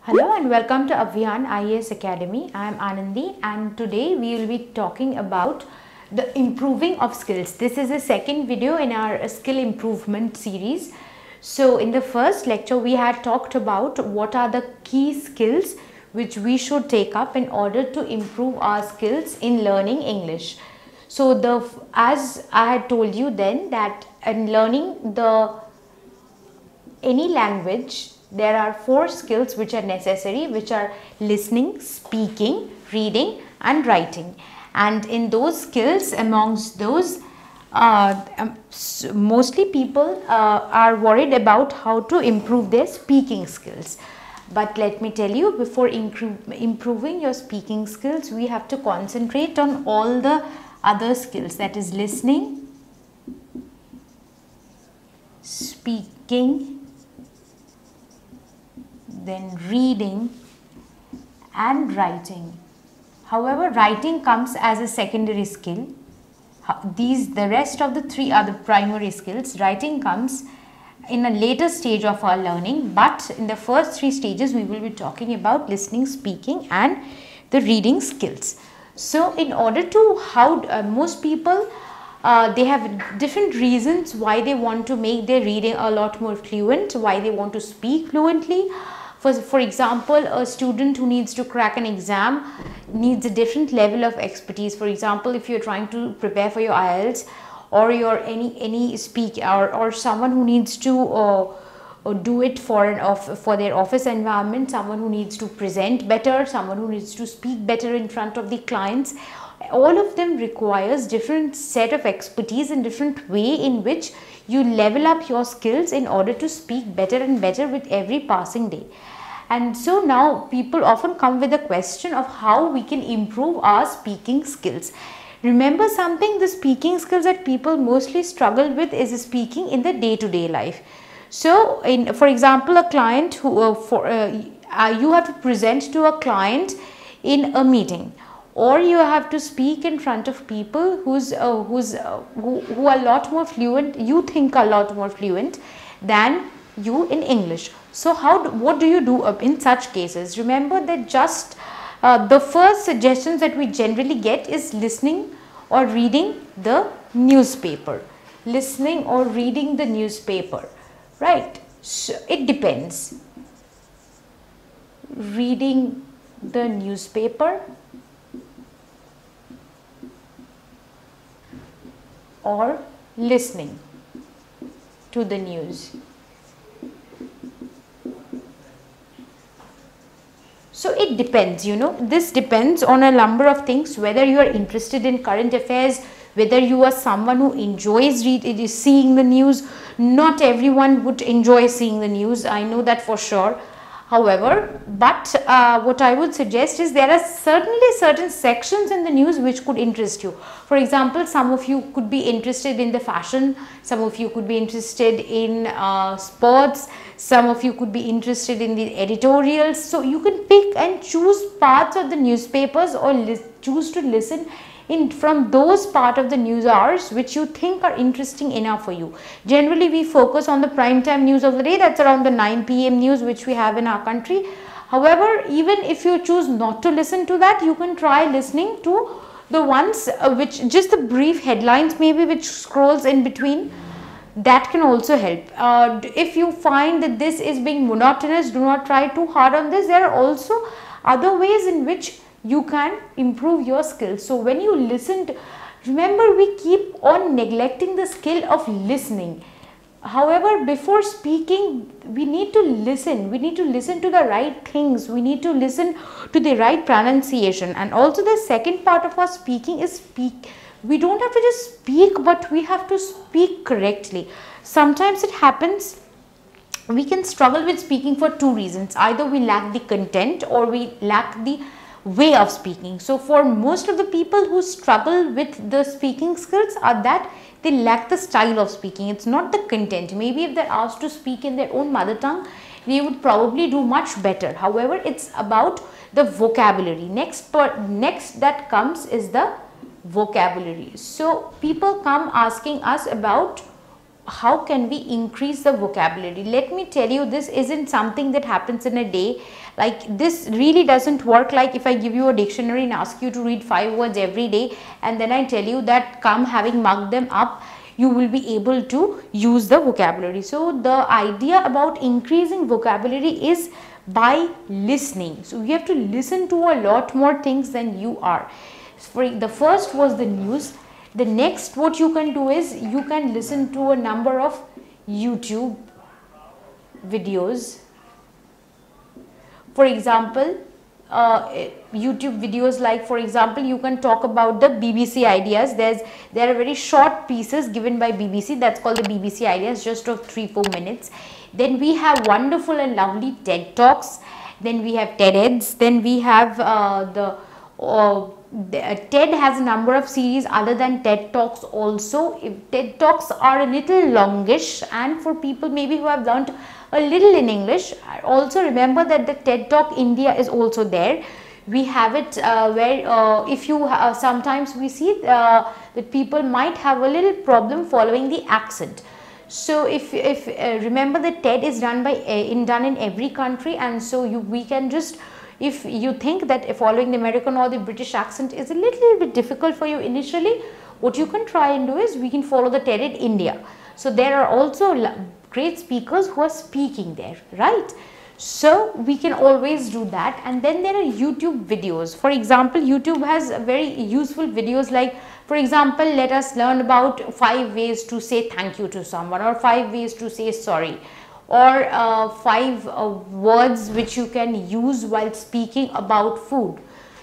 Hello and welcome to Abhiyan IAS Academy. I am Anandi and today we will be talking about the improving of skills. This is the second video in our skill improvement series. So in the first lecture we had talked about what are the key skills which we should take up in order to improve our skills in learning English. So as I had told you then that in learning any language, there are 4 skills which are necessary, which are listening, speaking, reading and writing. And in those skills, amongst those, mostly people are worried about how to improve their speaking skills. But let me tell you, before improving your speaking skills, we have to concentrate on all the other skills, that is listening, speaking, then reading and writing. However, writing comes as a secondary skill. The rest of the 3 are the primary skills. Writing comes in a later stage of our learning, but in the first 3 stages we will be talking about listening, speaking and the reading skills. So in order to most people they have different reasons why they want to make their reading a lot more fluent, why they want to speak fluently. For example, a student who needs to crack an exam needs a different level of expertise. For example, if you're trying to prepare for your IELTS or your any speak or someone who needs to do it for their office environment, someone who needs to present better, someone who needs to speak better in front of the clients, all of them requires different set of expertise and different way in which you level up your skills in order to speak better and better with every passing day. And so now people often come with the question of how we can improve our speaking skills. Remember something, the speaking skills that people mostly struggle with is speaking in the day-to-day life. So for example, a client who you have to present to a client in a meeting, or you have to speak in front of people who are a lot more fluent, you think are a lot more fluent than you in English. So what do you do in such cases? Remember that just the first suggestions that we generally get is listening or reading the newspaper. Listening or reading the newspaper, right? So it depends. Reading the newspaper or listening to the news. So it depends, this depends on a number of things, whether you are interested in current affairs, whether you are someone who enjoys seeing the news. Not everyone would enjoy seeing the news, I know that for sure. However, what I would suggest is there are certainly certain sections in the news which could interest you. For example, some of you could be interested in the fashion, some of you could be interested in sports, some of you could be interested in the editorials. So you can pick and choose parts of the newspapers or choose to listen from those part of the news hours which you think are interesting enough for you. Generally, we focus on the prime time news of the day, that's around the 9 PM news which we have in our country. However, even if you choose not to listen to that, you can try listening to the ones which just the brief headlines maybe which scrolls in between. That can also help. If you find that this is being monotonous, do not try too hard on this. There are also other ways in which you can improve your skills. So when you listen remember, we keep on neglecting the skill of listening. However, before speaking, we need to listen. We need to listen to the right things. We need to listen to the right pronunciation. And also the second part of our speaking is speak. We don't have to just speak, but we have to speak correctly. Sometimes it happens we can struggle with speaking for 2 reasons. Either we lack the content or we lack the way of speaking. So for most of the people who struggle with the speaking skills are that they lack the style of speaking. It's not the content. Maybe if they're asked to speak in their own mother tongue, they would probably do much better. However, it's about the vocabulary. Next that comes is the vocabulary. So people come asking us about how can we increase the vocabulary? Let me tell you, this isn't something that happens in a day. Like, this really doesn't work like if I give you a dictionary and ask you to read 5 words every day, and then I tell you that come, having mugged them up, you will be able to use the vocabulary. So the idea about increasing vocabulary is by listening. So you have to listen to a lot more things than you are. For the first was the news. The next what you can do is you can listen to a number of YouTube videos. For example, YouTube videos, like for example, you can talk about the BBC ideas. There are very short pieces given by BBC, that's called the BBC ideas, just of 3-4 minutes. Then we have wonderful and lovely TED Talks. Then we have TEDx. Then we have TED has a number of series other than TED Talks also. If TED Talks are a little longish, and for people maybe who have learned a little in English, also remember that the TED Talk India is also there. We have it where if you sometimes we see that people might have a little problem following the accent. So if remember that TED is done by done in every country, and so we can just, if you think that following the American or the British accent is a little bit difficult for you initially, what you can try and do is we can follow the TED in India. So there are also great speakers who are speaking there, right? So we can always do that. And then there are YouTube videos. For example, YouTube has very useful videos, like for example, let us learn about 5 ways to say thank you to someone, or 5 ways to say sorry, or 5 words which you can use while speaking about food.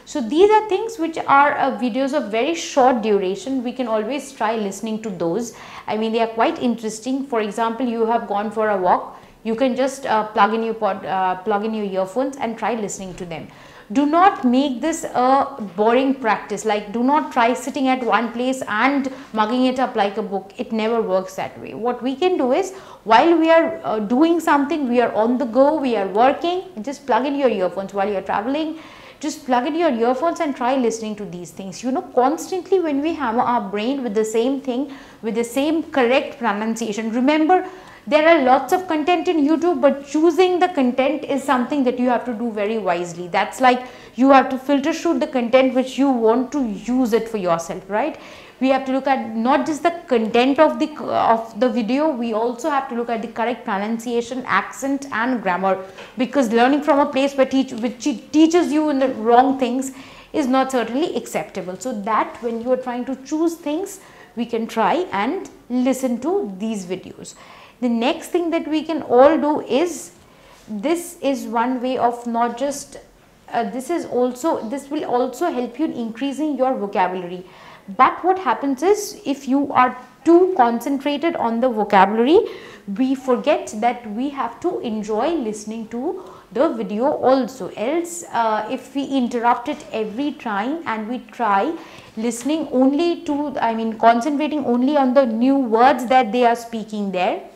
So these are things which are videos of very short duration. We can always try listening to those. I mean, they are quite interesting. For example, you have gone for a walk, you can just plug in your earphones and try listening to them. Do not make this a boring practice. Like, do not try sitting at one place and mugging it up like a book. It never works that way. What we can do is, while we are doing something, we are on the go, we are working, just plug in your earphones. While you are traveling, just plug in your earphones and try listening to these things. You know, constantly when we hammer our brain with the same thing, with the same correct pronunciation, remember, there are lots of content in YouTube, but choosing the content is something that you have to do very wisely. That's like, you have to filter shoot the content which you want to use it for yourself, right? We have to look at not just the content of the video, we also have to look at the correct pronunciation, accent and grammar, because learning from a place where which teaches you in the wrong things is not certainly acceptable. So that when you are trying to choose things, we can try and listen to these videos. The next thing that we can all do is, this is one way of not just this will also help you in increasing your vocabulary. But what happens is, if you are too concentrated on the vocabulary, we forget that we have to enjoy listening to the video also. Else if we interrupt it every time and we try listening only to, concentrating only on the new words that they are speaking there,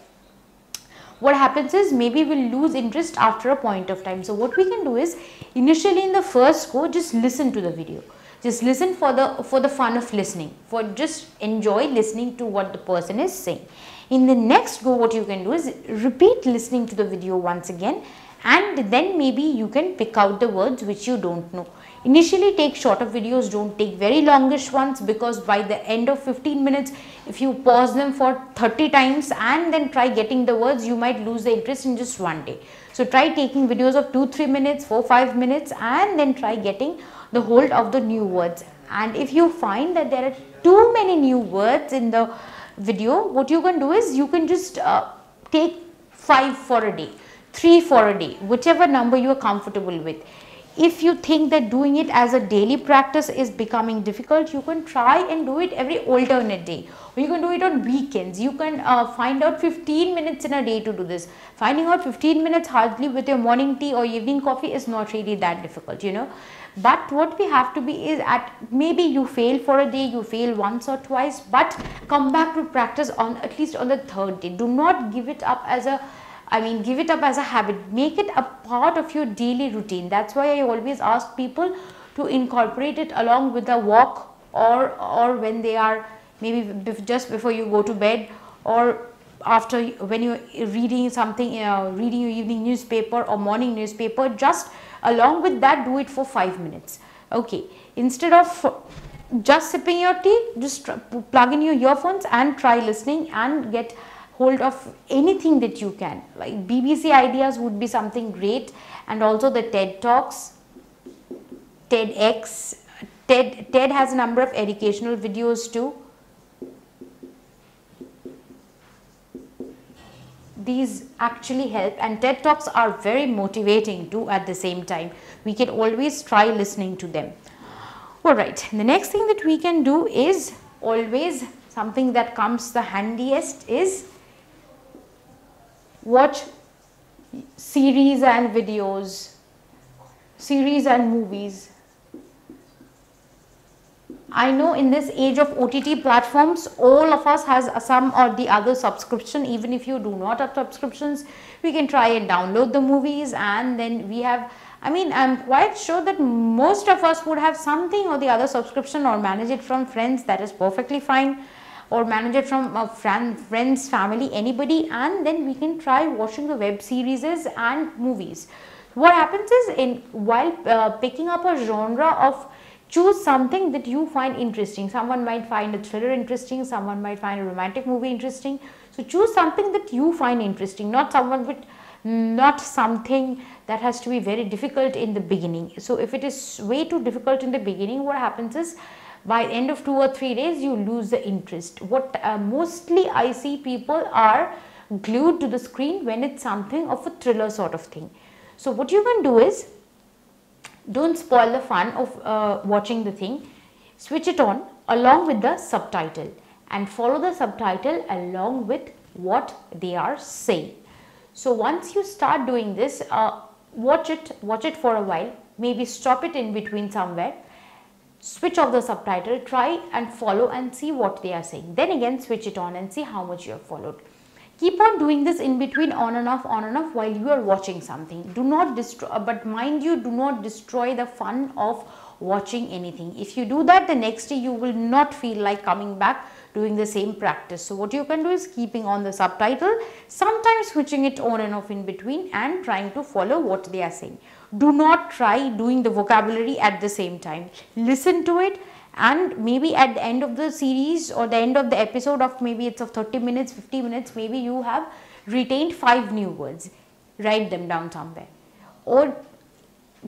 what happens is maybe we'll lose interest after a point of time. So what we can do is, initially in the first go, just listen to the video. Just listen for the fun of listening, for just enjoy listening to what the person is saying. In the next go, what you can do is repeat listening to the video once again, and then maybe you can pick out the words which you don't know. Initially take shorter videos, don't take very longish ones, because by the end of 15 minutes, if you pause them for 30 times and then try getting the words, you might lose the interest in just one day. So try taking videos of 2-3 minutes, 4-5 minutes, and then try getting the hold of the new words. And if you find that there are too many new words in the video, what you can do is you can just take 5 for a day, 3 for a day, whichever number you are comfortable with. If you think that doing it as a daily practice is becoming difficult, you can try and do it every alternate day, or you can do it on weekends. You can find out 15 minutes in a day to do this. Finding out 15 minutes hardly with your morning tea or evening coffee is not really that difficult, you know. But what we have to be is, maybe you fail for a day, you fail once or twice, but come back to practice on at least on the 3rd day. Do not give it up as a give it up as a habit. Make it a part of your daily routine. That's why I always ask people to incorporate it along with a walk, or when they are maybe just before you go to bed, or after when you're reading something, reading your evening newspaper or morning newspaper, just along with that do it for 5 minutes. Okay, instead of just sipping your tea, just plug in your earphones and try listening and get hold of anything that you can. Like BBC Ideas would be something great, and also the TED Talks, TEDx. TED has a number of educational videos too. These actually help, and TED Talks are very motivating too at the same time. We can always try listening to them. Alright, the next thing that we can do is always something that comes the handiest is watch series and videos, series and movies. I know in this age of OTT platforms, all of us has some or the other subscription. Even if you do not have subscriptions, we can try and download the movies, and then we have, I mean, I'm quite sure that most of us would have something or the other subscription, or manage it from friends, that is perfectly fine, or manage it from friends, family, anybody, and then we can try watching the web series and movies. What happens is, while picking up a genre of, choose something that you find interesting. Someone might find a thriller interesting, someone might find a romantic movie interesting. So choose something that you find interesting, not something that has to be very difficult in the beginning. So if it is way too difficult in the beginning, what happens is, by the end of 2 or 3 days, you lose the interest. What mostly I see, people are glued to the screen when it's something of a thriller sort of thing. So what you can do is, don't spoil the fun of watching the thing. Switch it on along with the subtitle and follow the subtitle along with what they are saying. So once you start doing this, watch it for a while, maybe stop it in between somewhere, switch off the subtitle, try and follow and see what they are saying. Then again switch it on and see how much you have followed. Keep on doing this in between, on and off while you are watching something. Do not destroy, but mind you, do not destroy the fun of watching anything. If you do that, the next day you will not feel like coming back doing the same practice. So what you can do is keeping on the subtitle, sometimes switching it on and off in between and trying to follow what they are saying. Do not try doing the vocabulary at the same time. Listen to it, and maybe at the end of the series or the end of the episode of, maybe it's of 30 minutes, 50 minutes, maybe you have retained 5 new words. Write them down somewhere, or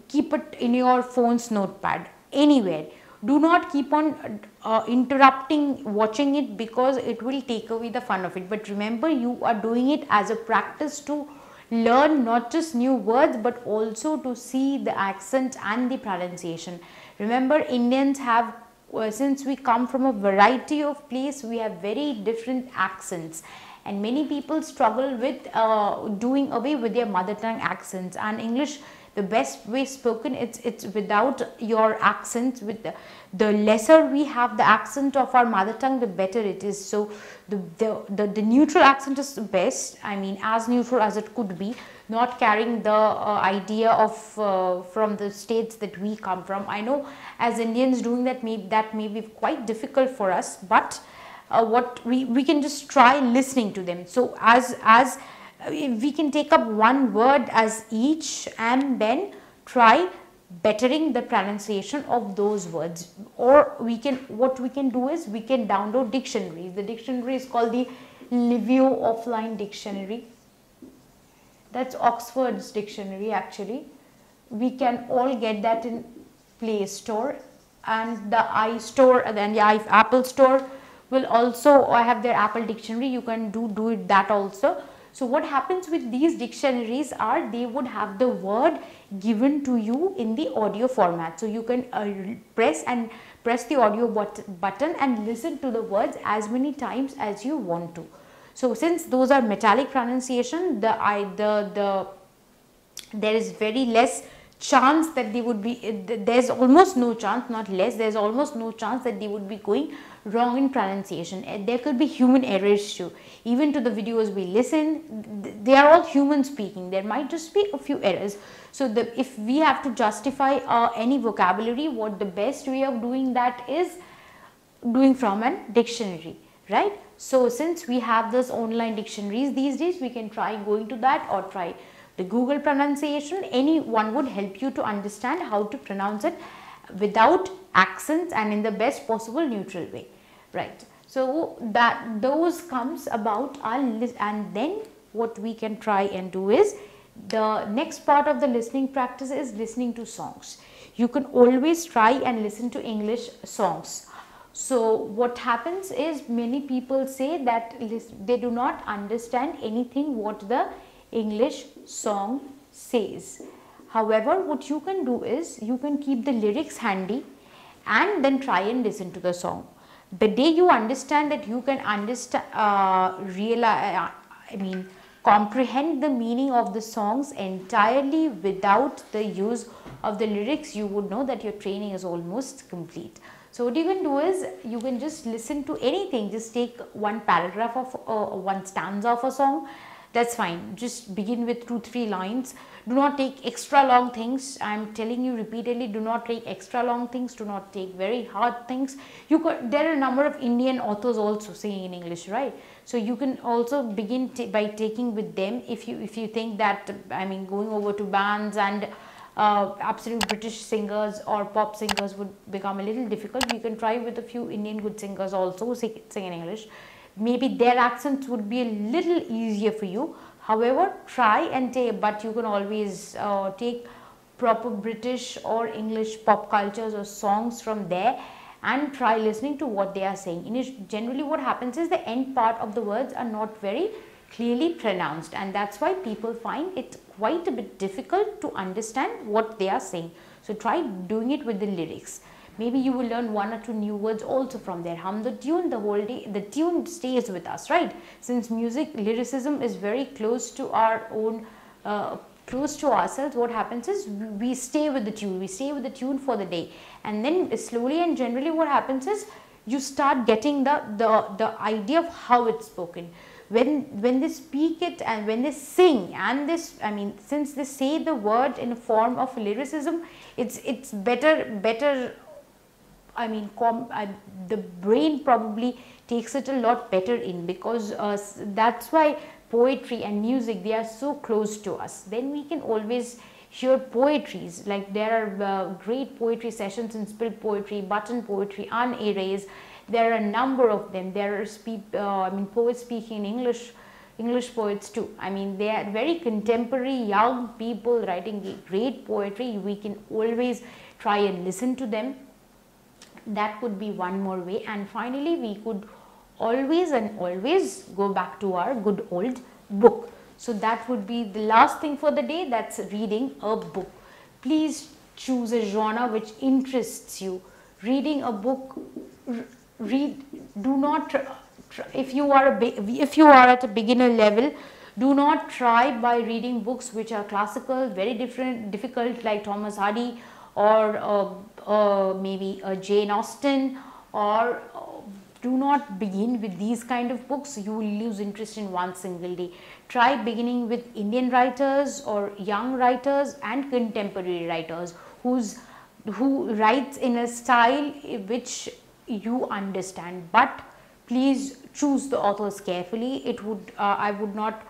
keep it in your phone's notepad, anywhere. Do not keep on interrupting watching it, because it will take away the fun of it. But remember, you are doing it as a practice to learn not just new words, but also to see the accent and the pronunciation. Remember, Indians have, since we come from a variety of place, we have very different accents, and many people struggle with doing away with their mother tongue accents. And English, the best way spoken, it's without your accents. With the lesser we have the accent of our mother tongue, the better it is. So the neutral accent is the best, I mean as neutral as it could be, not carrying the idea of from the states that we come from. I know as Indians doing that may be quite difficult for us, but what we can just try listening to them. So as we can take up one word as each, and then try bettering the pronunciation of those words. Or what we can do is, we can download dictionaries. The dictionary is called the Livio Offline Dictionary. That's Oxford's dictionary actually. We can all get that in Play Store, and the iStore and then the Apple Store will also have their Apple dictionary. You can do it that also. So what happens with these dictionaries are, they would have the word given to you in the audio format. So you can press the audio button and listen to the words as many times as you want to. So since those are metallic pronunciation, there is very less chance that they would be, there's almost no chance, not less, there's almost no chance that they would be going wrong in pronunciation. There could be human errors too. Even to the videos we listen, they are all human speaking. There might just be a few errors. So if we have to justify any vocabulary, what the best way of doing that is doing from a dictionary. right? So since we have this online dictionaries these days, we can try going to that or try the Google pronunciation. Anyone would help you to understand how to pronounce it without accents and in the best possible neutral way, right? So that those comes about our list, and then what we can try and do is the next part of the listening practice is listening to songs. You can always try and listen to English songs. So what happens is many people say that they do not understand anything what the English song says. However, what you can do is you can keep the lyrics handy and then try and listen to the song. The day you understand that you can understand, comprehend the meaning of the songs entirely without the use of the lyrics, you would know that your training is almost complete. So what you can do is you can just listen to anything, just take one paragraph of one stanza of a song, that's fine. Just begin with 2-3 lines. Do not take extra long things. I am telling you repeatedly, do not take extra long things, do not take very hard things. There are a number of Indian authors also singing in English, right? So you can also begin by taking with them. If you think that, I mean, going over to bands and absolute British singers or pop singers would become a little difficult, you can try with a few Indian good singers also sing in English. Maybe their accents would be a little easier for you. However, try and take, but you can always take proper British or English pop cultures or songs from there and try listening to what they are saying. Generally what happens is the end part of the words are not very clearly pronounced, and that's why people find it quite a bit difficult to understand what they are saying. So try doing it with the lyrics. Maybe you will learn 1 or 2 new words also from there. Hum the tune the whole day, the tune stays with us, right? Since music lyricism is very close to our own, close to ourselves, what happens is we stay with the tune for the day, and then slowly and generally what happens is you start getting the idea of how it's spoken. When they speak it and when they sing, and this, I mean, since they say the word in a form of lyricism, it's better. I mean, the brain probably takes it a lot better in, because that's why poetry and music, they are so close to us. Then we can always hear poetries, like there are great poetry sessions in Spill Poetry, Button Poetry, Unerase. There are a number of them. There are poets speaking in English poets too. I mean, they are very contemporary young people writing great poetry. We can always try and listen to them. That could be one more way. And finally, we could always go back to our good old book. So that would be the last thing for the day, that's reading a book. Please choose a genre which interests you. Reading a book, do not, if you are at a beginner level, do not try by reading books which are classical, very difficult, like Thomas Hardy, or maybe Jane Austen, or do not begin with these kind of books. You will lose interest in one single day. Try beginning with Indian writers or young writers and contemporary writers who writes in a style which you understand, but please choose the authors carefully. I would not,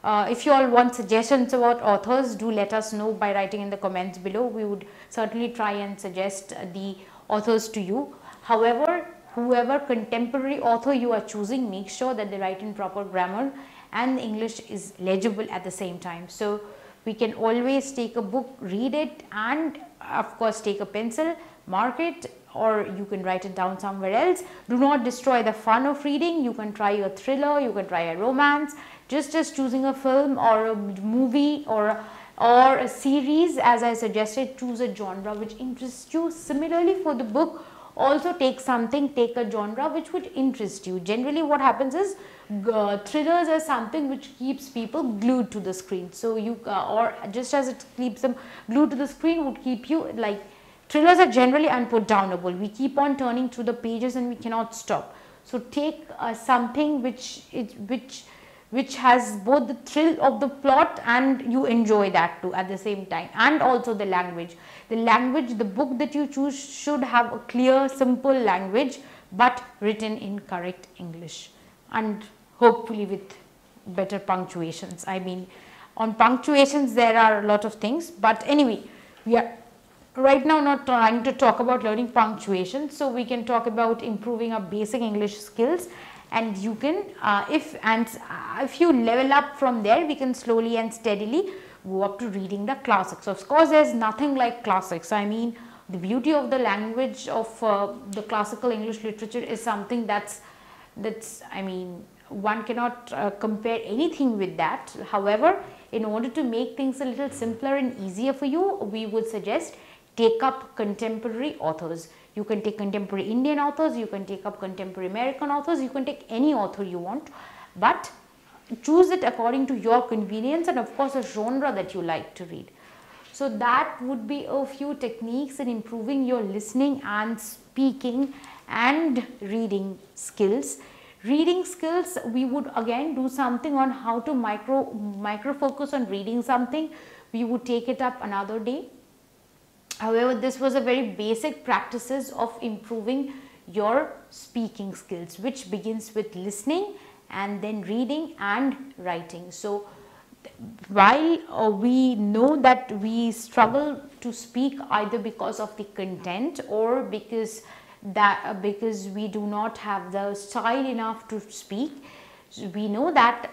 if you all want suggestions about authors, do let us know by writing in the comments below. We would certainly try and suggest the authors to you. However, whoever contemporary author you are choosing, make sure that they write in proper grammar and English is legible at the same time. So we can always take a book, read it, and of course take a pencil, mark it, or you can write it down somewhere else. Do not destroy the fun of reading. You can try a thriller, you can try a romance. Just as choosing a film or a movie or a series, as I suggested, choose a genre which interests you. Similarly for the book, also take a genre which would interest you. Generally what happens is thrillers are something which keeps people glued to the screen. So you or just as it keeps them glued to the screen, would keep you, like, thrillers are generally unputdownable. We keep on turning through the pages and we cannot stop. So take something which has both the thrill of the plot and you enjoy that too at the same time, and also the language. The book that you choose should have a clear, simple language, but written in correct English and hopefully with better punctuations. I mean, on punctuations there are a lot of things, but anyway, we are right now not trying to talk about learning punctuation, so we can talk about improving our basic English skills. And you can if you level up from there, we can slowly and steadily go up to reading the classics. Of course, there's nothing like classics. I mean, the beauty of the language of the classical English literature is something that's I mean, one cannot compare anything with that. However, in order to make things a little simpler and easier for you, we would suggest take up contemporary authors. You can take contemporary Indian authors, you can take up contemporary American authors, you can take any author you want, but choose it according to your convenience and of course a genre that you like to read. So that would be a few techniques in improving your listening and speaking and reading skills. Reading skills, we would again do something on how to micro focus on reading something. We would take it up another day. However, this was a very basic practices of improving your speaking skills, which begins with listening and then reading and writing. So while we know that we struggle to speak either because of the content or because we do not have the style enough to speak, we know that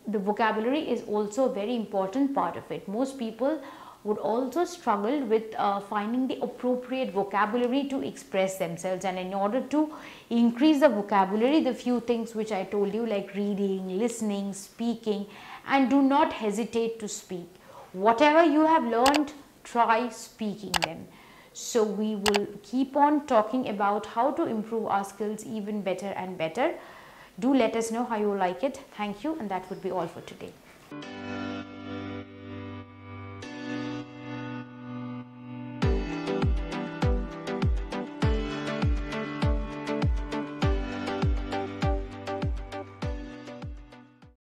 the vocabulary is also a very important part of it. Most people would also struggle with finding the appropriate vocabulary to express themselves, and in order to increase the vocabulary, the few things which I told you, like reading, listening, speaking, and do not hesitate to speak. Whatever you have learned, try speaking them. So we will keep on talking about how to improve our skills even better and better. Do let us know how you like it. Thank you, and that would be all for today.